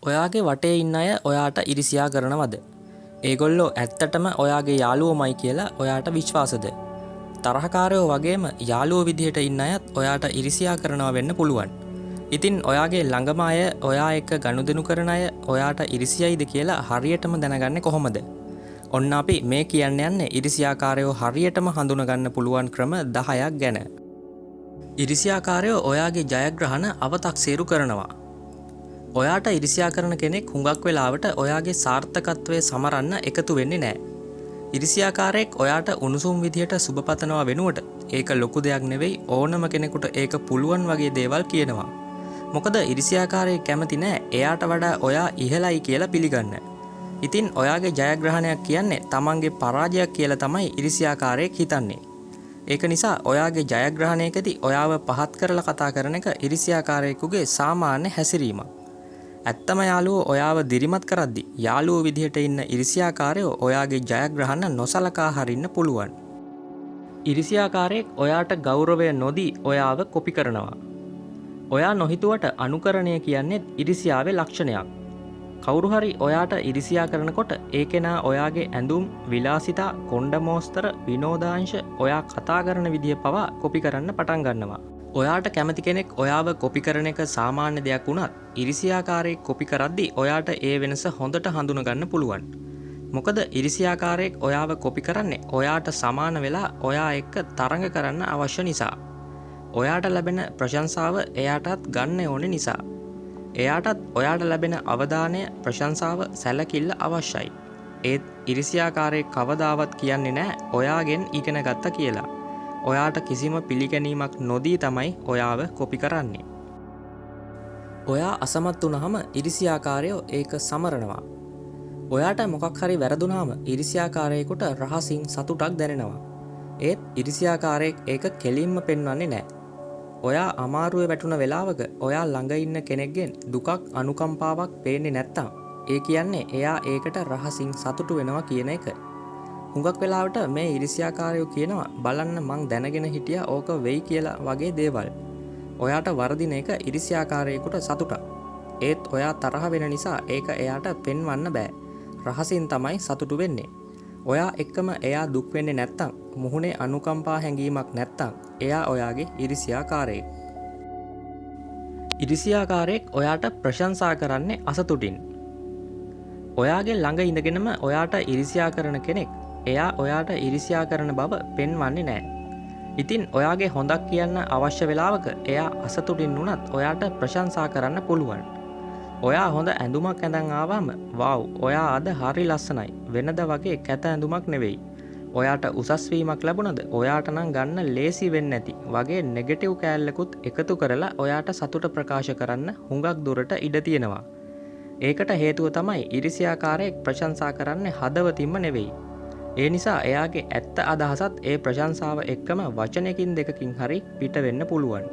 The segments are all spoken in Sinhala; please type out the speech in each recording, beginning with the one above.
ඔයාගේ වටේ ඉන්න අය ඔයාට ඉරිසියා කරනවද? ඒගොල්ලෝ ඇත්තටම ඔයාගේ යාළුවෝමයි කියලා ඔයාට විශ්වාසද? තරහකාරයෝ වගේම යාළුවෝ විදිහට ඉන්න අයත් ඔයාට ඉරිසියා කරනවා වෙන්න පුළුවන්. ඉතින් ඔයාගේ ළඟම අය ඔයා එක්ක ගනුදෙනු කරන අය ඔයාට ඉරිසියයිද කියලා හරියටම දැනගන්නේ කොහොමද? ඔන්න අපි මේ කියන්න යන්නේ ඉරිසියාකාරයෝ හරියටම හඳුනගන්න පුළුවන් ක්‍රම 10ක් ගැන. ඉරිසියාකාරයෝ ඔයාගේ ජයග්‍රහණ අවතක්සේරු කරනවා. ඔයාට ඉරිසියා කරන කෙනෙක් හුඟක් වෙලාවට ඔයාගේ සාර්ථකත්වය සමරන්න එකතු වෙන්නේ නැහැ. ඉරිසියාකාරයෙක් ඔයාට උණුසුම් විදියට සුබ පතනවා වෙනුවට ඒක ලොකු දෙයක් නෙවෙයි ඕනම කෙනෙකුට ඒක පුළුවන් වගේ දේවල් කියනවා. මොකද ඉරිසියාකාරයෙක් කැමති නැහැ එයාට වඩා ඔයා ඉහළයි කියලා පිළිගන්න. ඉතින් ඔයාගේ ජයග්‍රහණයක් කියන්නේ තමන්ගේ පරාජයක් කියලා තමයි ඉරිසියාකාරයෙක් හිතන්නේ. ඒක නිසා ඔයාගේ ජයග්‍රහණයකදී ඔයාව පහත් කරලා කතා කරන එක ඉරිසියාකාරයෙකුගේ සාමාන්‍ය හැසිරීමක්. ඇත්තම යාළුවෝ ඔයාව දිරිමත් කරද්දි යාළුවෝ විදිහට ඉන්න ඉරිසියාකාරයෝ ඔයාගේ ජයග්‍රහණ නොසලකා හරින්න පුළුවන්. ඉරිසියාකාරයෙක් ඔයාට ගෞරවය නොදී ඔයාව කොපි කරනවා. ඔයා නොහිතුවට අනුකරණය කියන්නේ ඉරිසියාවේ ලක්ෂණයක්. කවුරු හරි ඔයාට ඉරිසියා කරනකොට ඒ කෙනා ඔයාගේ ඇඳුම්, විලාසිතා, කොණ්ඩමෝස්තර, විනෝදාංශ, ඔයා කතා කරන විදිය පවා කොපි කරන්න පටන් ගන්නවා. ඔයාට කැමති කෙනෙක් ඔයාව කොපි කරන එක සාමාන්‍ය දෙයක් වුණත් ඉරිසියාකාරයෙක් කොපි කරද්දි ඔයාට ඒ වෙනස හොඳට හඳුනගන්න පුළුවන්. මොකද ඉරිසියාකාරයෙක් ඔයාව කොපි කරන්නේ ඔයාට සමාන වෙලා ඔයා එක්ක තරඟ කරන්න අවශ්‍ය නිසා. ඔයාට ලැබෙන ප්‍රශංසාව එයාටත් ගන්න ඕනේ නිසා. එයාටත් ඔයාට ලැබෙන අවධානය, ප්‍රශංසාව, සැලකිල්ල අවශ්‍යයි. ඒත් ඉරිසියාකාරයෙක් කවදාවත් කියන්නේ නැහැ ඔයාගෙන් ඉගෙන ගත්තා කියලා. ඔයාට කිසිම පිළිගැනීමක් නොදී තමයි ඔයාව කොපි කරන්නේ. ඔයා අසමත් වුණාම ඉරිසියාකාරයෝ ඒක සමරනවා. ඔයාට මොකක් හරි වැරදුනාම ඉරිසියාකාරයෙකුට රහසින් සතුටක් දැනෙනවා. ඒත් ඉරිසියාකාරයෙක් ඒක කෙලින්ම පෙන්වන්නේ නැහැ. ඔයා අමාරුවේ වැටුණ වෙලාවක ඔයා ළඟ ඉන්න කෙනෙක්ගෙන් දුකක්, අනුකම්පාවක් පේන්නේ නැත්තම් ඒ කියන්නේ එයා ඒකට රහසින් සතුටු වෙනවා කියන එක. හුඟක් වෙලාවට මේ ඉරිසියාකාරයෝ කියනවා බලන්න මං දැනගෙන හිටියා ඕක වෙයි කියලා වගේ දේවල්. ඔයාට වරදින එක ඉරිසියාකාරයෙකුට සතුටක්. ඒත් ඔයා තරහ වෙන නිසා ඒක එයාට පෙන්වන්න බෑ. රහසින් තමයි සතුටු වෙන්නේ. ඔයා එක්කම එයා දුක් වෙන්නේ නැත්තම්, මුහුණේ අනුකම්පා හැඟීමක් නැත්තම් එයා ඔයාගේ ඉරිසියාකාරයෙක්. ඉරිසියාකාරයෙක් ඔයාට ප්‍රශංසා කරන්නේ අසතුටින්. ඔයාගේ ළඟ ඉඳගෙනම ඔයාට ඉරිසියා කරන කෙනෙක් එයා ඔයාට ඉරිසියා කරන බව පෙන්වන්නේ නැහැ. ඉතින් ඔයාගේ හොඳක් කියන්න අවශ්‍ය වෙලාවක එයා අසතුටින් වුණත් ඔයාට ප්‍රශංසා කරන්න පුළුවන්. ඔයා හොඳ ඇඳුමක් ඇඳන් ආවම "වව්, ඔයා අද හරි ලස්සනයි. වෙනද වගේ කැත ඇඳුමක් නෙවෙයි. ඔයාට උසස් වීමක් ලැබුණද? ඔයාට නම් ගන්න ලේසි වෙන්නේ නැති" වගේ නෙගටිව් කෑල්ලකුත් එකතු කරලා ඔයාට සතුට ප්‍රකාශ කරන්න හුඟක් දුරට ඉඩ තියෙනවා. ඒකට හේතුව තමයි ඉරිසියාකාරයෙක් ප්‍රශංසා කරන්නේ හදවතින්ම නෙවෙයි. ඒ නිසා එයාගේ ඇත්ත අදහසත් ඒ ප්‍රශංසාව එක්කම වචනයකින් දෙකකින් හරි පිට වෙන්න පුළුවන්.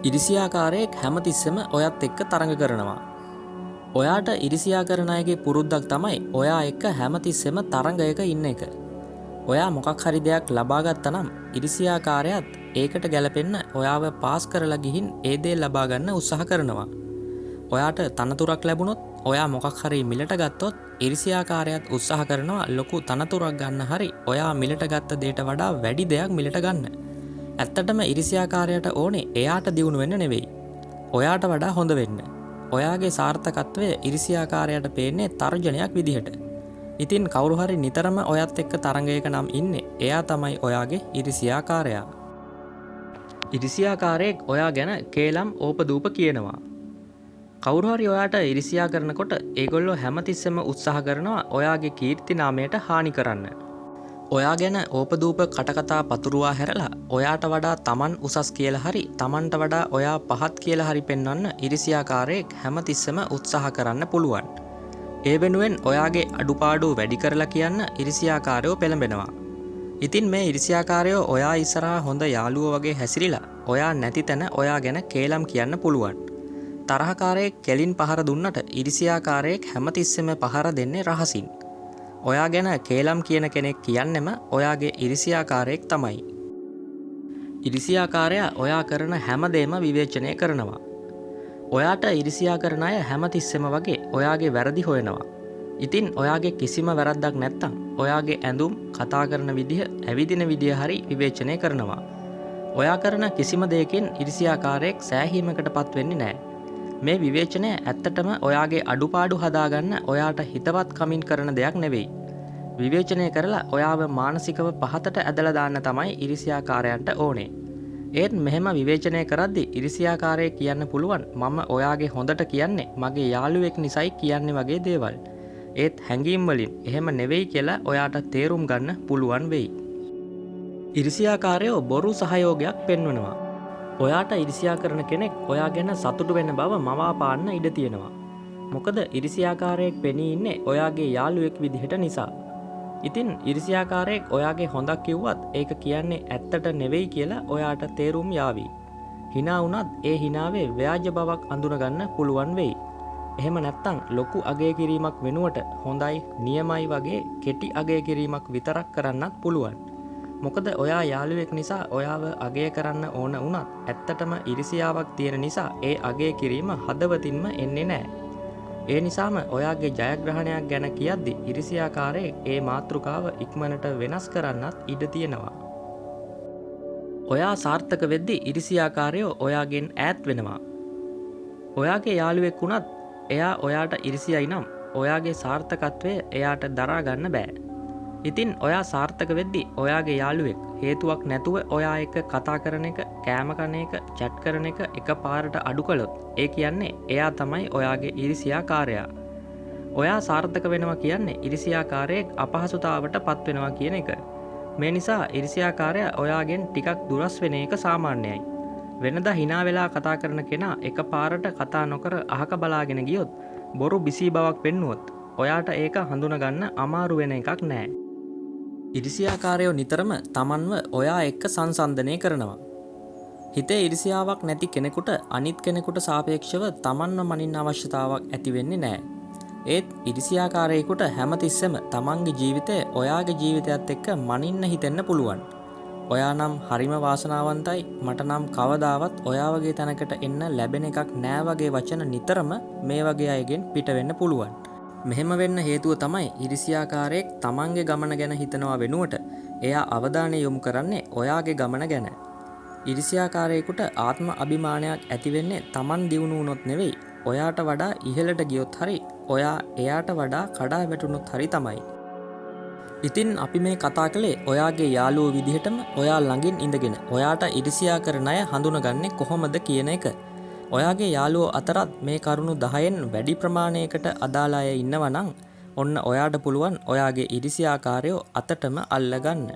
ඉරිසියාකාරයෙක් හැමතිස්සෙම ඔයත් එක්ක තරඟ කරනවා. ඔයාට ඉරිසියා කරන අයගේ පුරුද්දක් තමයි ඔයා එක්ක හැමතිස්සෙම තරඟයක ඉන්න එක. ඔයා මොකක් හරි දෙයක් ලබා ගත්තා නම් ඉරිසියාකාරයාත් ඒකට ගැලපෙන්න ඔයාව පාස් කරලා ගිහින් ඒ දේ ලබා ගන්න උත්සාහ කරනවා. ඔයාට තනතුරක් ලැබුණොත්, ඔයා මොකක් හරි මිලට ගත්තොත් ඉරිසියාකාරයාත් උත්සාහ කරනවා ලොකු තනතුරක් ගන්න හරි ඔයා මිලට ගත්ත දෙයට වඩා වැඩි දෙයක් මිලට ගන්න. ඇත්තටම ඉරිසියාකාරයට ඕනේ එයාට දියුණු වෙන්න නෙවෙයි, ඔයාට වඩා හොඳ වෙන්න. ඔයාගේ සාර්ථකත්වය ඉරිසියාකාරයට පේන්නේ තර්ජනයක් විදිහට. ඉතින් කවුරු හරි නිතරම ඔයත් එක්ක තරඟයක නම් ඉන්නේ එයා තමයි ඔයාගේ ඉරිසියාකාරයා. ඉරිසියාකාරයෙක් ඔයා ගැන කේලම් ඕපදූප කියනවා. කවුරු හරි ඔයාට ඉරිසියා කරනකොට ඒගොල්ලෝ හැමතිස්සෙම උත්සාහ කරනවා ඔයාගේ කීර්ති නාමයට හානි කරන්න. ඔයා ගැන ඕපදූප කටකතා පතුරුවා හැරලා ඔයාට වඩා තමන් උසස් කියලා හරි තමන්ට වඩා ඔයා පහත් කියලා හරි පෙන්වන්න ඉරිසියාකාරයෙක් හැමතිස්සෙම උත්සාහ කරන්න පුළුවන්. ඒ වෙනුවෙන් ඔයාගේ අඩුපාඩු වැඩි කරලා කියන්න ඉරිසියාකාරයෝ පෙළඹෙනවා. ඉතින් මේ ඉරිසියාකාරයෝ ඔයා ඉස්සරහා හොඳ යාළුවෝ වගේ හැසිරිලා ඔයා නැති තැන ඔයා ගැන කේලම් කියන්න පුළුවන්. තරහකාරයෙක් කෙලින් පහර දුන්නට ඉරිසියාකාරයෙක් හැමතිස්සෙම පහර දෙන්නේ රහසින්. ඔයා ගැන කේලම් කියන කෙනෙක් කියන්නෙම ඔයාගේ ඉරිසියාකාරයෙක් තමයි. ඉරිසියාකාරයා ඔයා කරන හැම දෙම විවේචනය කරනවා. ඔයාට ඉරිසියා කරන අය හැමතිස්සෙම වගේ ඔයාගේ වැරදි හොයනවා. ඉතින් ඔයාගේ කිසිම වැරද්දක් නැත්තම් ඔයාගේ ඇඳුම්, කතා කරන විදිහ, ඇවිදින විදිහ හරි විවේචනය කරනවා. ඔයා කරන කිසිම දෙයකින් ඉරිසියාකාරයෙක් සෑහීමකටපත් වෙන්නේ නැහැ. මේ විවේචනය ඇත්තටම ඔයාගේ අඩුපාඩු හදාගන්න ඔයාට හිතවත් කමින් කරන දෙයක් නෙවෙයි. විවේචනය කරලා ඔයාව මානසිකව පහතට ඇදලා දාන්න තමයි ඉරිසියාකාරයන්ට ඕනේ. ඒත් මෙහෙම විවේචනය කරද්දි ඉරිසියාකාරයෙක් කියන්න පුළුවන් මම ඔයාගේ හොඳට කියන්නේ මගේ යාළුවෙක් නිසයි කියන්නේ වගේ දේවල්. ඒත් හැඟීම් වලින් එහෙම නෙවෙයි කියලා ඔයාට තේරුම් ගන්න පුළුවන් වෙයි. ඉරිසියාකාරයෝ බොරු සහයෝගයක් පෙන්වනවා. ඔයාට ඉරිසියා කරන කෙනෙක් ඔයා ගැන සතුටු වෙන බව මවා පාන්න ඉඩ තියෙනවා. මොකද ඉරිසියාකාරයෙක් පෙනී ඉන්නේ ඔයාගේ යාළුවෙක් විදිහට නිසා. ඉතින් ඉරිසියාකාරයෙක් ඔයාගේ හොඳක් කිව්වත් ඒක කියන්නේ ඇත්තට නෙවෙයි කියලා ඔයාට තේරුම් යාවි. hina වුණත් ඒ hinaවේ ව්‍යාජ බවක් අඳුනගන්න පුළුවන් වෙයි. එහෙම නැත්තම් ලොකු අගය කිරීමක් වෙනුවට හොඳයි, නියමයි වගේ කෙටි අගය කිරීමක් විතරක් කරන්නත් පුළුවන්. මොකද ඔයා යාළුවෙක් නිසා ඔයාව අගය කරන්න ඕන වුණත් ඇත්තටම ඉරිසියාවක් තියෙන නිසා ඒ අගය කිරීම හදවතින්ම එන්නේ නැහැ. ඒ නිසාම ඔයාගේ ජයග්‍රහණයක් ගැන කියද්දි ඉරිසියාකාරයෙක් ඒ මාතෘකාව ඉක්මනට වෙනස් කරන්නත් ඉඩ තියෙනවා. ඔයා සාර්ථක වෙද්දි ඉරිසියාකාරයෝ ඔයාගෙන් ඈත් වෙනවා. ඔයාගේ යාළුවෙක් වුණත් එයා ඔයාට ඉරිසියයි නම් ඔයාගේ සාර්ථකත්වය එයාට දරා ගන්න බෑ. ඉතින් ඔයා සාර්ථක වෙද්දි ඔයාගේ යාළුවෙක් හේතුවක් නැතුව ඔයා එක්ක කතා කරන එක, කෑම කන එක, chat කරන එක එකපාරට අඩු කළොත් ඒ කියන්නේ එයා තමයි ඔයාගේ ඉරිසියාකාරයා. ඔයා සාර්ථක වෙනවා කියන්නේ ඉරිසියාකාරයෙක් අපහසුතාවට පත් වෙනවා කියන එක. මේ නිසා ඉරිසියාකාරයා ඔයාගෙන් ටිකක් දුරස් වෙන එක සාමාන්‍යයි. වෙනදා hina වෙලා කතා කරන කෙනා එකපාරට කතා නොකර අහක බලාගෙන ගියොත්, බොරු බිසී බවක් පෙන්නුවොත් ඔයාට ඒක හඳුනගන්න අමාරු වෙන එකක් නෑ. ඉරිසියාකාරයෝ නිතරම තමන්ව ඔයා එක්ක සංසන්දනය කරනවා. හිතේ ඉරිසියාවක් නැති කෙනෙකුට අනිත් කෙනෙකුට සාපේක්ෂව තමන්ව මනින්න අවශ්‍යතාවක් ඇති වෙන්නේ නැහැ. ඒත් ඉරිසියාකාරයෙකුට හැමතිස්සෙම තමන්ගේ ජීවිතය ඔයාගේ ජීවිතයත් එක්ක මනින්න හිතෙන්න පුළුවන්. ඔයා නම් හරිම වාසනාවන්තයි, මට නම් කවදාවත් ඔයා වගේ තැනකට එන්න ලැබෙන එකක් නෑ වගේ වචන නිතරම මේ වගේ අයගෙන් පිට වෙන්න පුළුවන්. මෙහෙම වෙන්න හේතුව තමයි ඉරිසියාකාරයෙක් තමන්ගේ ගමන ගැන හිතනවා වෙනුවට එයා අවධානය යොමු කරන්නේ ඔයාගේ ගමන ගැන. ඉරිසියාකාරයෙකුට ආත්ම අභිමානයක් ඇති වෙන්නේ තමන් දියුණු වුණොත් නෙවෙයි, ඔයාට වඩා ඉහළට ගියොත් හරි, ඔයා එයාට වඩා කඩා වැටුණොත් හරි තමයි. ඉතින් අපි මේ කතා කළේ ඔයාගේ යාළුවෝ විදිහටම ඔයා ළඟින් ඉඳගෙන ඔයාට ඉරිසියා කරන අය හඳුනගන්නේ කොහොමද කියන එක. ඔයාගේ යාළුවෝ අතරත් මේ කරුණු 10න් වැඩි ප්‍රමාණයකට අදාළ අය ඉන්නවා නම් ඔන්න ඔයාට පුළුවන් ඔයාගේ ඉරිසියාකාරයෝ අතටම අල්ලගන්න.